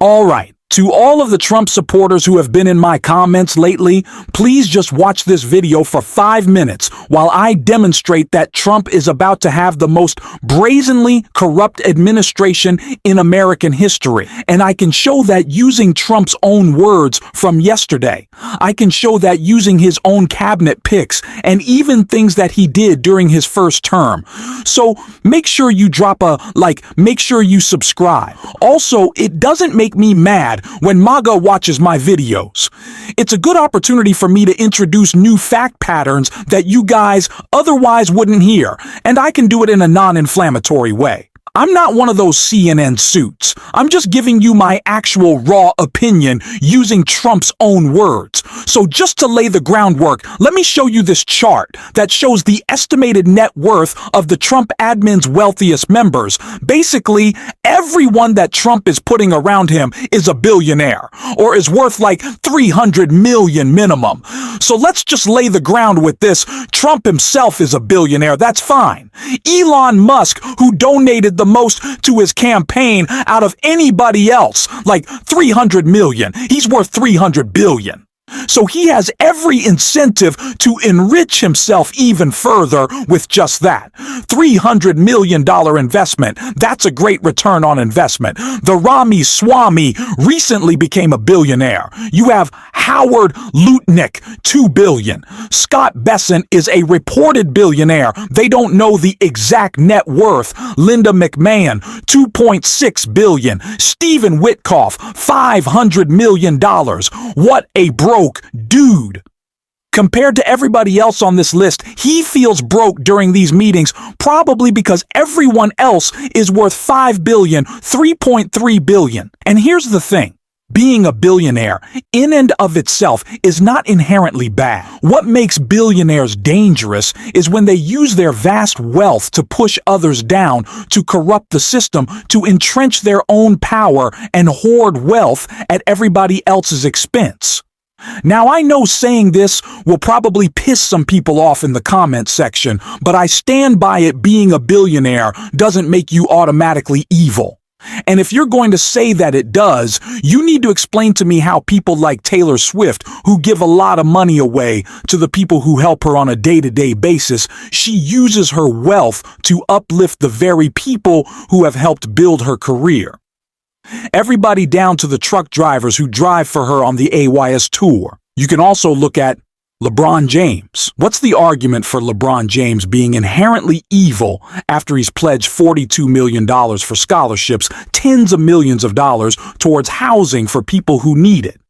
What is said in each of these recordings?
All right. To all of the Trump supporters who have been in my comments lately, please just watch this video for 5 minutes while I demonstrate that Trump is about to have the most brazenly corrupt administration in American history. And I can show that using Trump's own words from yesterday. I can show that using his own cabinet picks and even things that he did during his first term. So make sure you drop a like, make sure you subscribe. Also, it doesn't make me mad when MAGA watches my videos. It's a good opportunity for me to introduce new fact patterns that you guys otherwise wouldn't hear, and I can do it in a non-inflammatory way. I'm not one of those CNN suits. I'm just giving you my actual raw opinion using Trump's own words. So just to lay the groundwork, let me show you this chart that shows the estimated net worth of the Trump admin's wealthiest members. Basically, everyone that Trump is putting around him is a billionaire, or is worth like 300 million minimum. So let's just lay the ground with this. Trump himself is a billionaire, that's fine. Elon Musk, who donated the most to his campaign out of anybody else, like 300 million. He's worth 300 billion. So he has every incentive to enrich himself even further with just that. $300 million investment. That's a great return on investment. The Ramaswamy recently became a billionaire. You have Howard Lutnick, $2 billion. Scott Bessent is a reported billionaire. They don't know the exact net worth. Linda McMahon, $2.6 billion. Stephen Witkoff, $500 million. What a broke dude. Compared to everybody else on this list, he feels broke during these meetings, probably because everyone else is worth $5 billion, $3.3 billion. And here's the thing. Being a billionaire, in and of itself, is not inherently bad. What makes billionaires dangerous is when they use their vast wealth to push others down, to corrupt the system, to entrench their own power and hoard wealth at everybody else's expense. Now, I know saying this will probably piss some people off in the comment section, but I stand by it. Being a billionaire doesn't make you automatically evil. And if you're going to say that it does, you need to explain to me how people like Taylor Swift, who give a lot of money away to the people who help her on a day-to-day basis, she uses her wealth to uplift the very people who have helped build her career. Everybody down to the truck drivers who drive for her on the AYS tour. You can also look at LeBron James. What's the argument for LeBron James being inherently evil after he's pledged $42 million for scholarships, tens of millions of dollars towards housing for people who need it?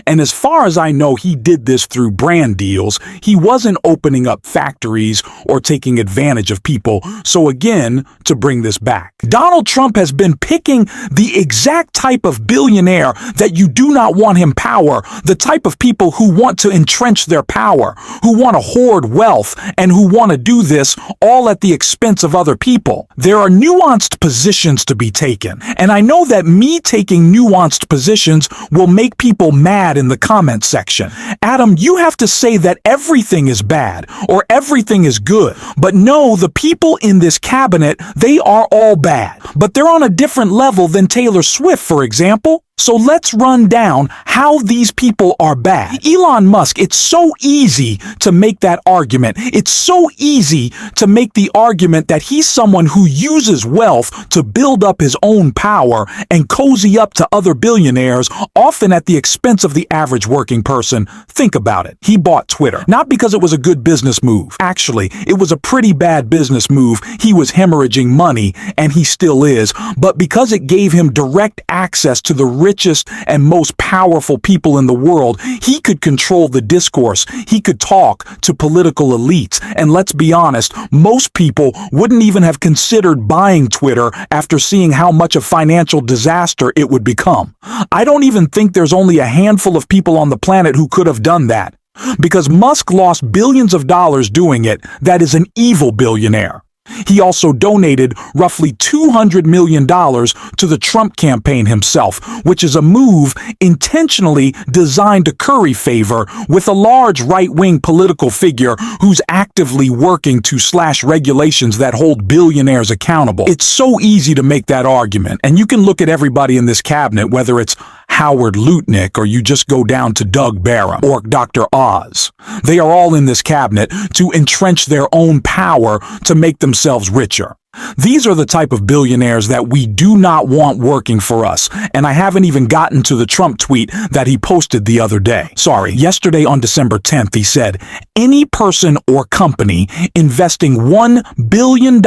And as far as I know, he did this through brand deals. He wasn't opening up factories or taking advantage of people. So again, to bring this back, Donald Trump has been picking the exact type of billionaire that you do not want him power, the type of people who want to entrench their power, who want to hoard wealth, and who want to do this all at the expense of other people. There are nuanced positions to be taken, and I know that me taking nuanced positions will make people mad in the comment section. Adam, you have to say that everything is bad or everything is good. But no, the people in this cabinet, they are all bad. But they're on a different level than Taylor Swift, for example. So let's run down how these people are bad. Elon Musk, it's so easy to make that argument. It's so easy to make the argument that he's someone who uses wealth to build up his own power and cozy up to other billionaires, often at the expense of the average working person. Think about it. He bought Twitter, not because it was a good business move. Actually, it was a pretty bad business move. He was hemorrhaging money, and he still is, but because it gave him direct access to the richest and most powerful people in the world, he could control the discourse. He could talk to political elites. And let's be honest, most people wouldn't even have considered buying Twitter after seeing how much a financial disaster it would become. I don't even think there's only a handful of people on the planet who could have done that. Because Musk lost billions of dollars doing it, that is an evil billionaire. He also donated roughly $200 million to the Trump campaign himself, which is a move intentionally designed to curry favor with a large right-wing political figure who's actively working to slash regulations that hold billionaires accountable. It's so easy to make that argument, and you can look at everybody in this cabinet, whether it's Howard Lutnick or you just go down to Doug Barham or Dr. Oz. They are all in this cabinet to entrench their own power to make themselves richer. These are the type of billionaires that we do not want working for us, and I haven't even gotten to the Trump tweet that he posted the other day. Yesterday on December 10th, he said, any person or company investing $1 billion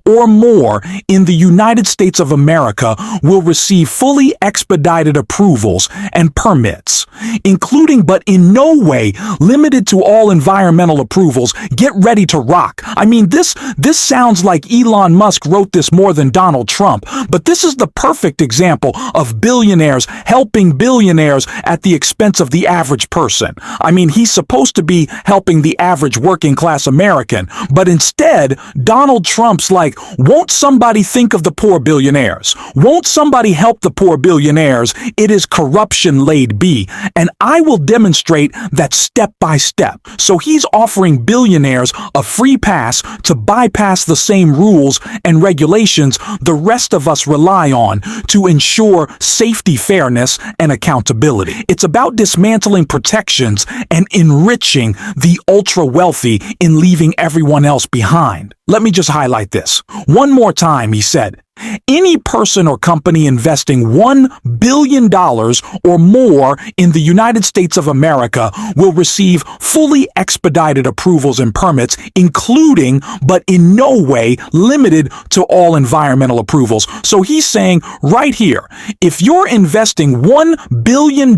or more in the United States of America will receive fully expedited approvals and permits, including but in no way limited to all environmental approvals. Get ready to rock. I mean, this sounds like Elon Musk wrote this more than Donald Trump, but this is the perfect example of billionaires helping billionaires at the expense of the average person. I mean, he's supposed to be helping the average working class American, but instead, Donald Trump's like, won't somebody think of the poor billionaires? Won't somebody help the poor billionaires? It is corruption laid be, and I will demonstrate that step by step. So he's offering billionaires a free pass to bypass the same rules and regulations the rest of us rely on to ensure safety, fairness, and accountability. It's about dismantling protections and enriching the ultra-wealthy in leaving everyone else behind. Let me just highlight this. One more time, he said, any person or company investing $1 billion or more in the United States of America will receive fully expedited approvals and permits, including but in no way limited to all environmental approvals. So he's saying right here, if you're investing $1 billion,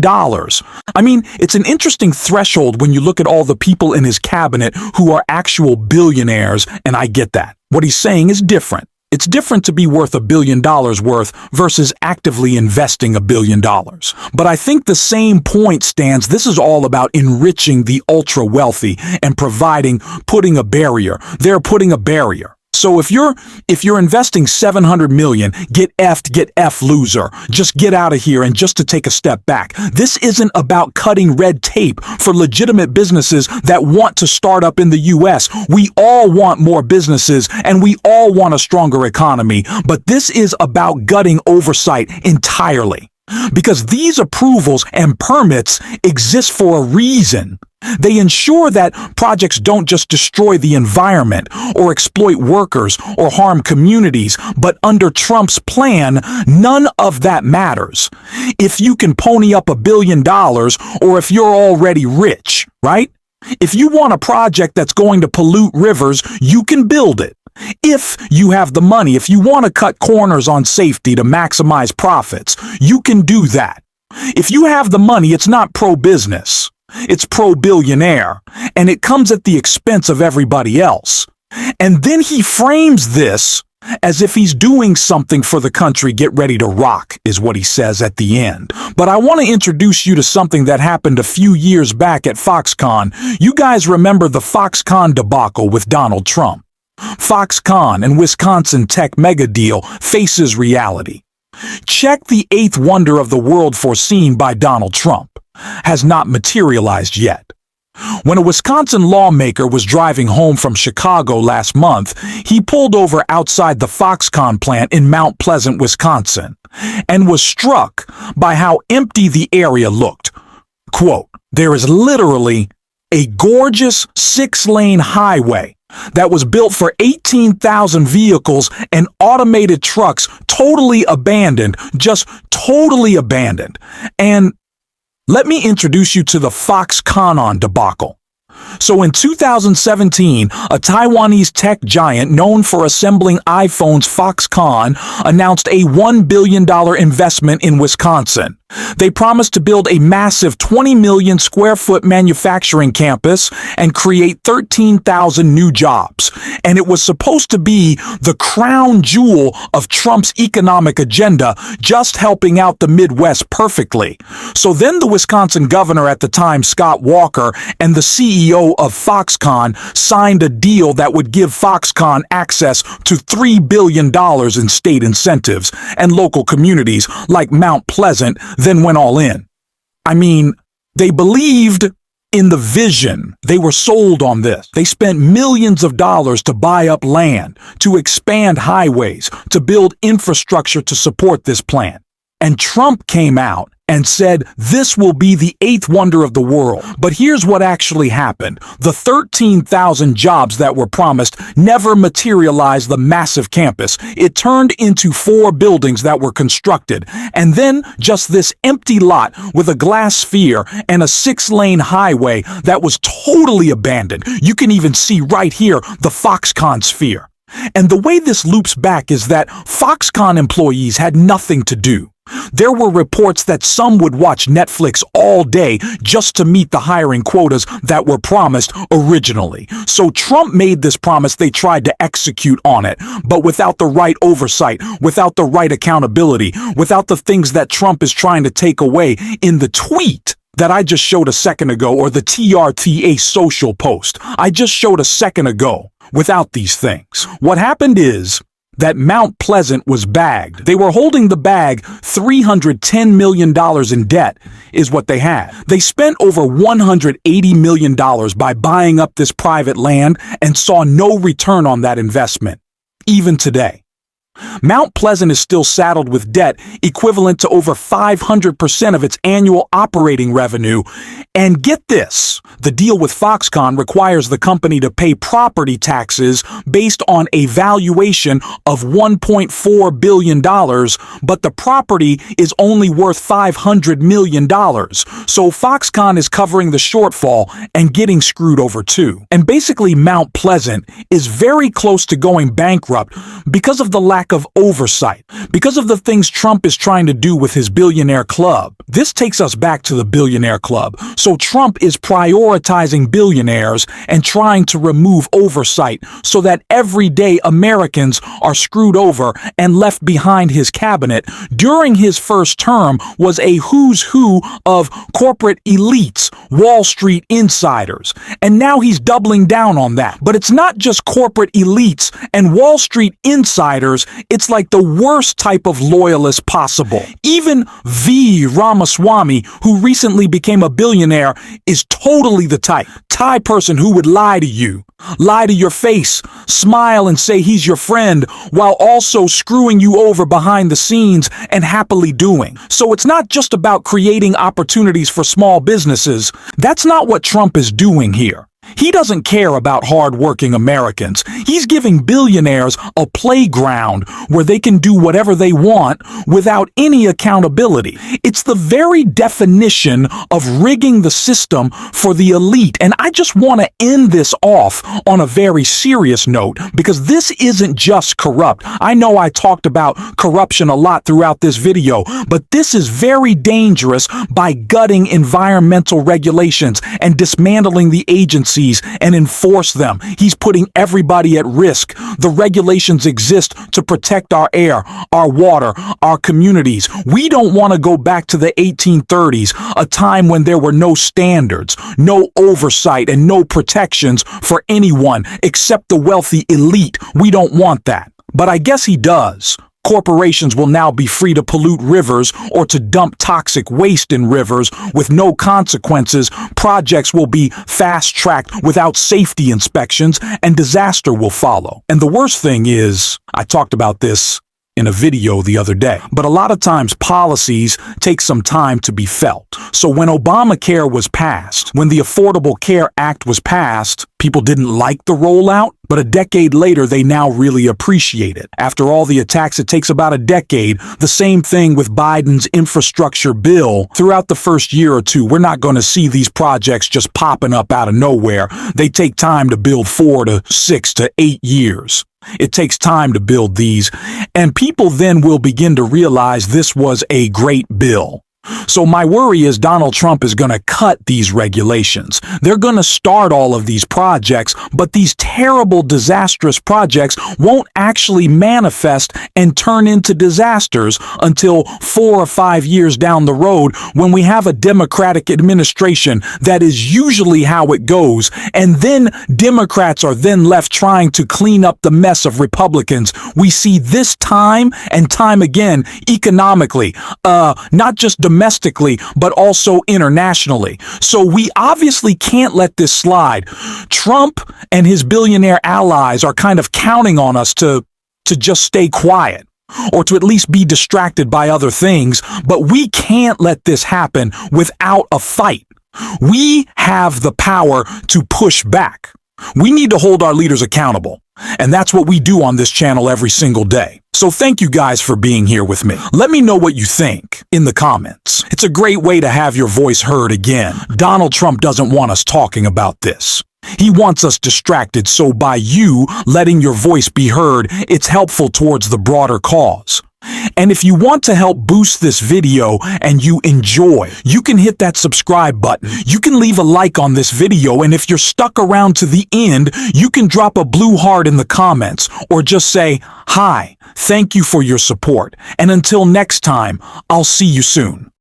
I mean, it's an interesting threshold when you look at all the people in his cabinet who are actual billionaires, and I get that. What he's saying is different. It's different to be worth $1 billion worth versus actively investing $1 billion. But I think the same point stands. This is all about enriching the ultra wealthy and putting a barrier. They're putting a barrier. So if you're investing $700 million, get effed, get F loser. Just get out of here. And just to take a step back, this isn't about cutting red tape for legitimate businesses that want to start up in the U.S. We all want more businesses and we all want a stronger economy. But this is about gutting oversight entirely. Because these approvals and permits exist for a reason. They ensure that projects don't just destroy the environment or exploit workers or harm communities, but under Trump's plan, none of that matters. If you can pony up $1 billion or if you're already rich, right? If you want a project that's going to pollute rivers, you can build it. If you have the money, if you want to cut corners on safety to maximize profits, you can do that. If you have the money, it's not pro-business. It's pro-billionaire, and it comes at the expense of everybody else. And then he frames this as if he's doing something for the country. Get ready to rock, is what he says at the end. But I want to introduce you to something that happened a few years back at Foxconn. You guys remember the Foxconn debacle with Donald Trump. Foxconn and Wisconsin tech mega deal faces reality. Check the eighth wonder of the world foreseen by Donald Trump has not materialized yet. When a Wisconsin lawmaker was driving home from Chicago last month, he pulled over outside the Foxconn plant in Mount Pleasant, Wisconsin, and was struck by how empty the area looked. Quote, "There is literally a gorgeous 6-lane highway that was built for 18,000 vehicles and automated trucks, totally abandoned, just totally abandoned. And let me introduce you to the Foxconn debacle. So in 2017, a Taiwanese tech giant known for assembling iPhones, Foxconn, announced a $1 billion investment in Wisconsin. They promised to build a massive 20 million square foot manufacturing campus and create 13,000 new jobs. And it was supposed to be the crown jewel of Trump's economic agenda, just helping out the Midwest perfectly. So then the Wisconsin governor at the time, Scott Walker, and the CEO of Foxconn signed a deal that would give Foxconn access to $3 billion in state incentives, and local communities like Mount Pleasant then went all in. I mean, they believed in the vision. They were sold on this. They spent millions of dollars to buy up land, to expand highways, to build infrastructure to support this plan. And Trump came out and said this will be the eighth wonder of the world. But here's what actually happened. The 13,000 jobs that were promised never materialized the massive campus. It turned into 4 buildings that were constructed, and then just this empty lot with a glass sphere and a 6-lane highway that was totally abandoned. You can even see right here the Foxconn sphere. And the way this loops back is that Foxconn employees had nothing to do. There were reports that some would watch Netflix all day just to meet the hiring quotas that were promised originally. So Trump made this promise. They tried to execute on it, but without the right oversight, without the right accountability, without the things that Trump is trying to take away in the tweet that I just showed a second ago, or the TRTA social post I just showed a second ago. Without these things, what happened is that Mount Pleasant was bagged. They were holding the bag. $310 million in debt is what they had. They spent over $180 million by buying up this private land and saw no return on that investment, even today. Mount Pleasant is still saddled with debt equivalent to over 500% of its annual operating revenue. And get this, the deal with Foxconn requires the company to pay property taxes based on a valuation of $1.4 billion, but the property is only worth $500 million. So Foxconn is covering the shortfall and getting screwed over too. And basically Mount Pleasant is very close to going bankrupt because of the lack of oversight, because of the things Trump is trying to do with his billionaire club. This takes us back to the billionaire club. So Trump is prioritizing billionaires and trying to remove oversight so that everyday Americans are screwed over and left behind. His cabinet during his first term was a who's who of corporate elites, Wall Street insiders, and now he's doubling down on that. But it's not just corporate elites and Wall Street insiders. It's like the worst type of loyalist possible. Even V. Ramaswamy, who recently became a billionaire, is totally the type person who would lie to you, lie to your face, smile and say he's your friend, while also screwing you over behind the scenes and happily doing. So it's not just about creating opportunities for small businesses. That's not what Trump is doing here. He doesn't care about hard-working Americans. He's giving billionaires a playground where they can do whatever they want without any accountability. It's the very definition of rigging the system for the elite. And I just want to end this off on a very serious note, because this isn't just corrupt. I know I talked about corruption a lot throughout this video, but this is very dangerous by gutting environmental regulations and dismantling the agencies and enforce them. He's putting everybody at risk. The regulations exist to protect our air, our water, our communities. We don't want to go back to the 1830s, a time when there were no standards, no oversight, and no protections for anyone except the wealthy elite. We don't want that. But I guess he does. Corporations will now be free to pollute rivers or to dump toxic waste in rivers with no consequences. Projects will be fast-tracked without safety inspections, and disaster will follow. And the worst thing is, I talked about this in a video the other day, but a lot of times policies take some time to be felt. So when Obamacare was passed, when the Affordable Care Act was passed, people didn't like the rollout, but a decade later, they now really appreciate it. After all the attacks, it takes about a decade. The same thing with Biden's infrastructure bill. Throughout the first year or two, we're not going to see these projects just popping up out of nowhere. They take time to build, 4 to 6 to 8 years. It takes time to build these, and people then will begin to realize this was a great bill. So my worry is Donald Trump is going to cut these regulations. They're going to start all of these projects, but these terrible, disastrous projects won't actually manifest and turn into disasters until 4 or 5 years down the road when we have a Democratic administration. That is usually how it goes. And then Democrats are then left trying to clean up the mess of Republicans. We see this time and time again economically, not just domestically, but also internationally. So we obviously can't let this slide. Trump and his billionaire allies are kind of counting on us to just stay quiet, or to at least be distracted by other things, but we can't let this happen without a fight. We have the power to push back. We need to hold our leaders accountable. And that's what we do on this channel every single day. So thank you guys for being here with me. Let me know what you think in the comments. It's a great way to have your voice heard again. Donald Trump doesn't want us talking about this. He wants us distracted, so by you letting your voice be heard, it's helpful towards the broader cause. And if you want to help boost this video and you enjoy, you can hit that subscribe button. You can leave a like on this video, and if you're stuck around to the end, you can drop a blue heart in the comments or just say, "Hi, thank you for your support." And until next time, I'll see you soon.